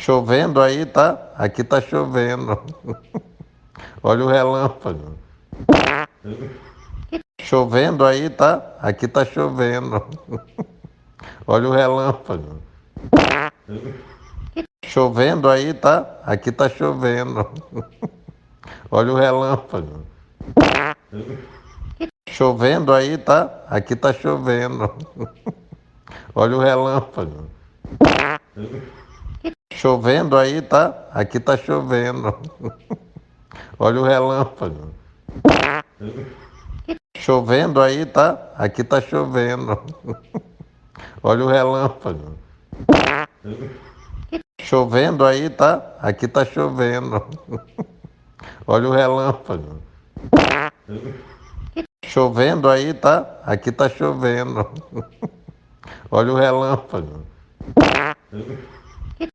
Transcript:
Chovendo aí, tá? Aqui tá chovendo. Olha o relâmpago. Chovendo aí, tá? Aqui tá chovendo. Olha o relâmpago. Chovendo aí, tá? Aqui tá chovendo. Olha o relâmpago. Chovendo aí, tá? Aqui tá chovendo. Olha o relâmpago. Chovendo aí, tá? Aqui tá chovendo. Olha o relâmpago. Chovendo aí, tá? Aqui tá chovendo. Olha o relâmpago. Chovendo aí, tá? Aqui tá chovendo. Olha o relâmpago. Chovendo aí, tá? Aqui tá chovendo. Olha o relâmpago.